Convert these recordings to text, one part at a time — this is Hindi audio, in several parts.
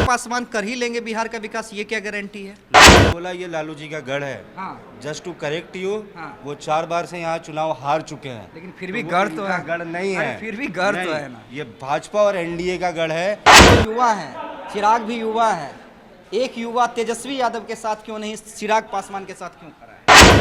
पासवान कर ही लेंगे बिहार का विकास, ये क्या गारंटी है? बोला ये लालू जी का गढ़ है। हाँ। जस्ट टू करेक्ट यू, हाँ। वो 4 बार से यहाँ चुनाव हार चुके हैं। लेकिन फिर भी वो गढ़ तो इनका है। गढ़ नहीं अरे है। फिर भी गढ़ तो नहीं, है ना। ये भाजपा और एनडीए का गढ़ है। तो युवा है, चिराग भी युवा है। एक युवा तेजस्वी यादव के साथ क्यों नहीं, चिराग पासवान के साथ क्यों खड़ा है?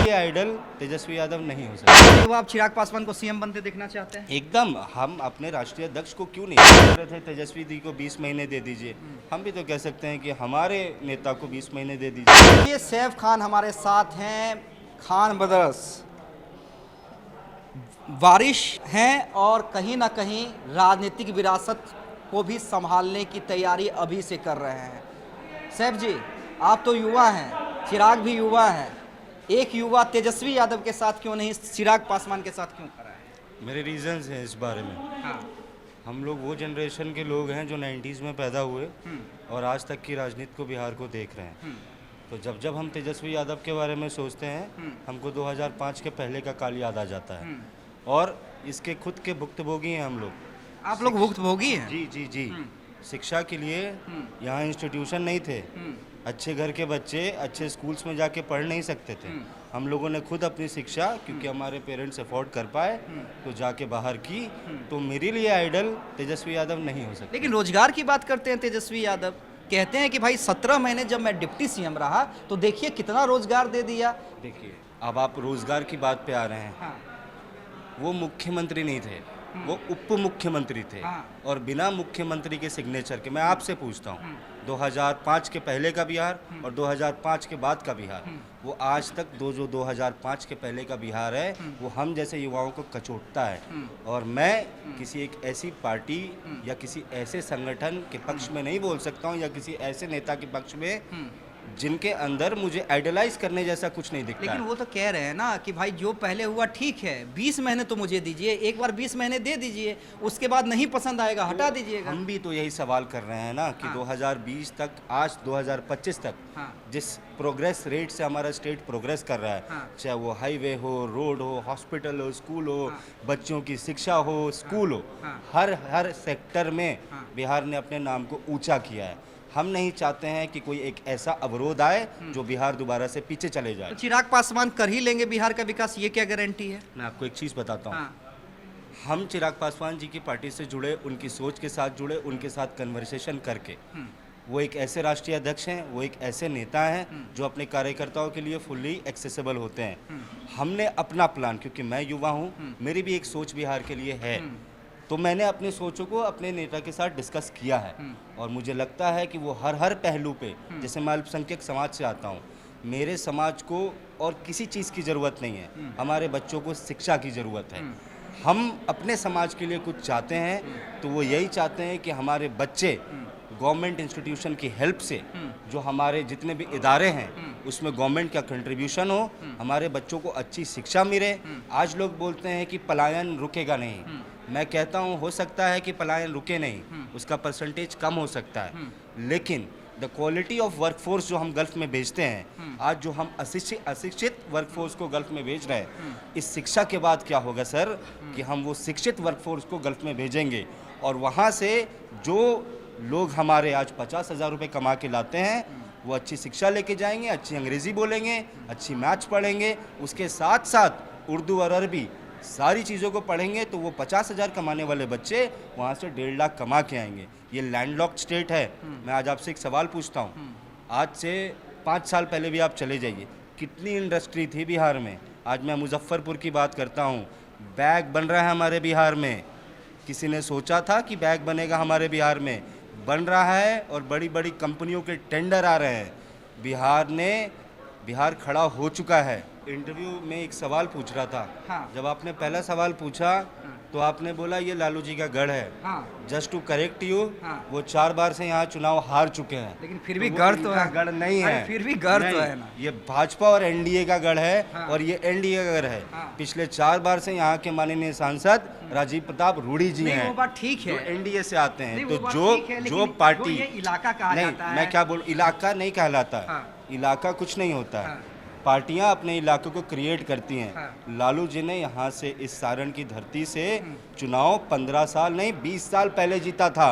ये आइडल तेजस्वी यादव नहीं हो सकता। युवा आप चिराग पासवान को सीएम बनते देखना चाहते हैं? एकदम, हम अपने राष्ट्रीय अध्यक्ष को क्यों नहीं कह रहे थे तेजस्वी जी को 20 महीने दे दीजिए। हम भी तो कह सकते हैं कि हमारे नेता को 20 महीने दे दीजिए। ये सैफ खान हमारे साथ हैं, खान ब्रदर्स वारिश हैं और कहीं ना कहीं राजनीतिक विरासत को भी संभालने की तैयारी अभी से कर रहे हैं। सैफ जी, आप तो युवा हैं, चिराग भी युवा है। एक युवा तेजस्वी यादव के साथ क्यों नहीं, चिराग पासवान के साथ क्यों खड़ा है? मेरे रीजंस हैं इस बारे में। हाँ। हम लोग वो जनरेशन के लोग हैं जो 90s में पैदा हुए और आज तक की राजनीति को बिहार को देख रहे हैं। तो जब जब हम तेजस्वी यादव के बारे में सोचते हैं, हमको 2005 के पहले का काल याद आ जाता है। और इसके खुद के भुक्तभोगी हैं हम लोग। आप लोग भुक्तभोगी हैं? जी जी जी। शिक्षा के लिए यहाँ इंस्टीट्यूशन नहीं थे। अच्छे घर के बच्चे अच्छे स्कूल्स में जाके पढ़ नहीं सकते थे। हम लोगों ने खुद अपनी शिक्षा, क्योंकि हमारे पेरेंट्स अफोर्ड कर पाए, तो जाके बाहर की। तो मेरे लिए आइडल तेजस्वी यादव नहीं हो सकता। लेकिन रोजगार की बात करते हैं तेजस्वी यादव, कहते हैं कि भाई 17 महीने जब मैं डिप्टी सीएम रहा तो देखिए कितना रोजगार दे दिया। देखिए, अब आप रोजगार की बात पे आ रहे हैं। हाँ। वो मुख्यमंत्री नहीं थे, वो उप मुख्यमंत्री थे। हाँ। और बिना मुख्यमंत्री के सिग्नेचर के मैं आपसे पूछता हूँ, 2005 के पहले का बिहार और 2005 के बाद का बिहार, वो आज तक जो 2005 के पहले का बिहार है, वो हम जैसे युवाओं को कचोटता है। और मैं किसी एक ऐसी पार्टी या किसी ऐसे संगठन के पक्ष में नहीं बोल सकता हूँ, या किसी ऐसे नेता के पक्ष में जिनके अंदर मुझे आइडलाइज करने जैसा कुछ नहीं दिखता। लेकिन वो तो कह रहे हैं ना कि भाई जो पहले हुआ ठीक है, 20 महीने तो मुझे दीजिए, एक बार 20 महीने दे दीजिए, उसके बाद नहीं पसंद आएगा हटा दीजिएगा। हम भी तो यही सवाल कर रहे हैं ना कि हाँ। 2020 तक, आज 2025 तक हाँ। जिस प्रोग्रेस रेट से हमारा स्टेट प्रोग्रेस कर रहा है, हाँ। चाहे वो हाईवे हो, रोड हो, हॉस्पिटल हो, स्कूल हो, हाँ। बच्चों की शिक्षा हो, स्कूल हो, हाँ। हर सेक्टर में हाँ। बिहार ने अपने नाम को ऊंचा किया है। हम नहीं चाहते हैं कि कोई एक ऐसा अवरोध आए जो बिहार दोबारा से पीछे चले जाए। तो चिराग पासवान कर ही लेंगे बिहार का विकास, ये क्या गारंटी है? मैं आपको एक चीज़ बताता हूँ। हाँ। हम चिराग पासवान जी की पार्टी से जुड़े, उनकी सोच के साथ जुड़े, उनके साथ कन्वर्सेशन करके, वो एक ऐसे राष्ट्रीय अध्यक्ष हैं, वो एक ऐसे नेता हैं जो अपने कार्यकर्ताओं के लिए फुल्ली एक्सेसिबल होते हैं। हमने अपना प्लान, क्योंकि मैं युवा हूँ, मेरी भी एक सोच बिहार के लिए है, तो मैंने अपने सोचों को अपने नेता के साथ डिस्कस किया है। और मुझे लगता है कि वो हर पहलू पे, जैसे मैं अल्पसंख्यक समाज से आता हूँ, मेरे समाज को और किसी चीज़ की ज़रूरत नहीं है, हमारे बच्चों को शिक्षा की ज़रूरत है। हम अपने समाज के लिए कुछ चाहते हैं तो वो यही चाहते हैं कि हमारे बच्चे गवर्नमेंट इंस्टीट्यूशन की हेल्प से, जो हमारे जितने भी इदारे हैं उसमें गवर्नमेंट का कंट्रीब्यूशन हो, हमारे बच्चों को अच्छी शिक्षा मिले। आज लोग बोलते हैं कि पलायन रुकेगा नहीं, मैं कहता हूँ हो सकता है कि पलायन रुके नहीं, उसका परसेंटेज कम हो सकता है, लेकिन द क्वालिटी ऑफ वर्कफोर्स जो हम गल्फ में भेजते हैं, आज जो हम अशिक्षित वर्कफोर्स को गल्फ में भेज रहे हैं, इस शिक्षा के बाद क्या होगा सर, कि हम वो शिक्षित वर्कफोर्स को गल्फ में भेजेंगे और वहाँ से जो लोग हमारे आज 50,000 रुपये कमा के लाते हैं, वो अच्छी शिक्षा लेके जाएंगे, अच्छी अंग्रेज़ी बोलेंगे, अच्छी मैथ्स पढ़ेंगे, उसके साथ साथ उर्दू और अरबी सारी चीज़ों को पढ़ेंगे, तो वो 50,000 कमाने वाले बच्चे वहाँ से 1.5 लाख कमा के आएंगे। ये लैंडलॉक्ड स्टेट है। मैं आज आपसे एक सवाल पूछता हूँ, आज से 5 साल पहले भी आप चले जाइए, कितनी इंडस्ट्री थी बिहार में। आज मैं मुजफ्फरपुर की बात करता हूँ, बैग बन रहा है हमारे बिहार में। किसी ने सोचा था कि बैग बनेगा हमारे बिहार में? बन रहा है और बड़ी बड़ी कंपनियों के टेंडर आ रहे हैं। बिहार खड़ा हो चुका है। इंटरव्यू में एक सवाल पूछ रहा था। हाँ। जब आपने पहला सवाल पूछा तो आपने बोला ये लालू जी का गढ़ है। हाँ। जस्ट टू करेक्ट यू, हाँ। वो 4 बार से यहाँ चुनाव हार चुके हैं। लेकिन फिर भी वो गढ़ तो इनका है। गढ़ नहीं अरे है। फिर भी गढ़ तो नहीं, है ना। ये भाजपा और एनडीए का गढ़ है। हाँ। और ये एनडीए का गढ़ है। हाँ। पिछले 4 बार से यहाँ के माननीय सांसद राजीव प्रताप रूडी जी नहीं, हैं, वो बात ठीक है। जो एनडीए से आते हैं। नहीं, तो वो बात जो ठीक है, जो लेकिन पार्टी जो ये इलाका कहा नहीं, जाता है। मैं क्या बोलूं, इलाका नहीं कहलाता है। हाँ। इलाका कुछ नहीं होता है। हाँ। पार्टियां अपने इलाके को क्रिएट करती हैं। हाँ। लालू जी ने यहाँ से इस सारण की धरती से चुनाव 15 साल नहीं 20 साल पहले जीता था।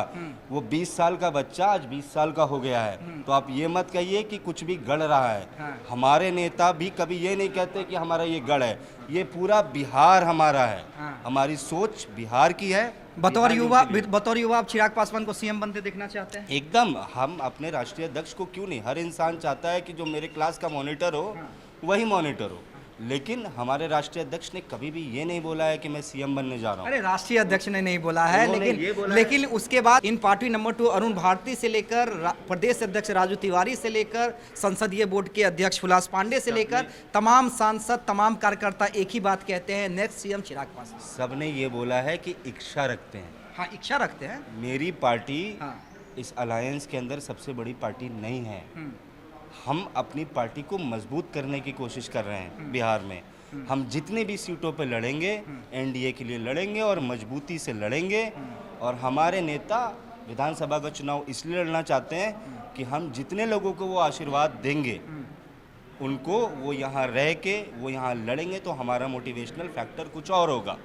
वो 20 साल का बच्चा आज 20 साल का हो गया है। तो आप ये मत कहिए कि कुछ भी गढ़ रहा है। हाँ। हमारे नेता भी कभी ये नहीं कहते कि हमारा ये गढ़ है, ये पूरा बिहार हमारा है। हाँ। हमारी सोच बिहार की है। बतौर बिहार के लिए। युवा आप चिराग पासवान को सीएम बनते देखना चाहते हैं? एकदम, हम अपने राष्ट्रीय अध्यक्ष को क्यों नहीं, हर इंसान चाहता है कि जो मेरे क्लास का मॉनिटर हो वही मॉनिटर हो। लेकिन हमारे राष्ट्रीय अध्यक्ष ने कभी भी ये नहीं बोला है कि मैं सीएम बनने जा रहा हूँ। अरे राष्ट्रीय अध्यक्ष ने नहीं बोला है, उन्होंने ये बोला लेकिन उसके बाद इन पार्टी नंबर 2 अरुण भारती से लेकर प्रदेश अध्यक्ष राजू तिवारी से लेकर संसदीय बोर्ड के अध्यक्ष हुलास पांडे से लेकर तमाम सांसद, तमाम कार्यकर्ता एक ही बात कहते हैं, नेक्स्ट सीएम चिराग पासवान। सबने ये बोला है कि इच्छा रखते हैं। हाँ, इच्छा रखते हैं। मेरी पार्टी हाँ। इस अलायंस के अंदर सबसे बड़ी पार्टी नहीं है। हम अपनी पार्टी को मजबूत करने की कोशिश कर रहे हैं बिहार में। हम जितने भी सीटों पे लड़ेंगे एनडीए के लिए लड़ेंगे और मजबूती से लड़ेंगे। और हमारे नेता विधानसभा का चुनाव इसलिए लड़ना चाहते हैं कि हम जितने लोगों को वो आशीर्वाद देंगे उनको वो यहाँ रह के वो यहाँ लड़ेंगे, तो हमारा मोटिवेशनल फैक्टर कुछ और होगा।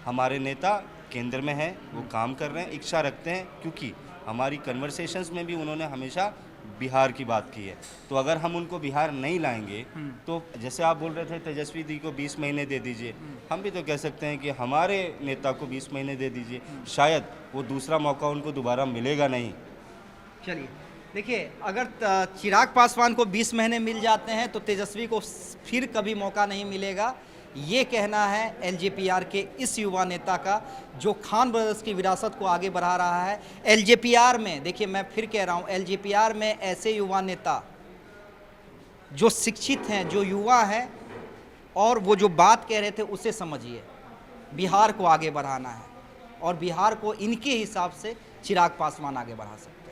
हमारे नेता केंद्र में हैं, वो काम कर रहे हैं, इच्छा रखते हैं, क्योंकि हमारी कन्वर्सेशंस में भी उन्होंने हमेशा बिहार की बात की है। तो अगर हम उनको बिहार नहीं लाएंगे तो जैसे आप बोल रहे थे तेजस्वी दी को 20 महीने दे दीजिए, हम भी तो कह सकते हैं कि हमारे नेता को 20 महीने दे दीजिए, शायद वो दूसरा मौका उनको दोबारा मिलेगा नहीं। चलिए देखिए, अगर चिराग पासवान को 20 महीने मिल जाते हैं तो तेजस्वी को फिर कभी मौका नहीं मिलेगा, ये कहना है एलजेपीआर के इस युवा नेता का, जो खान ब्रदर्स की विरासत को आगे बढ़ा रहा है। एलजेपीआर में देखिए, मैं फिर कह रहा हूँ, एलजेपीआर में ऐसे युवा नेता जो शिक्षित हैं, जो युवा हैं और वो जो बात कह रहे थे उसे समझिए। बिहार को आगे बढ़ाना है और बिहार को इनके हिसाब से चिराग पासवान आगे बढ़ा सकते हैं।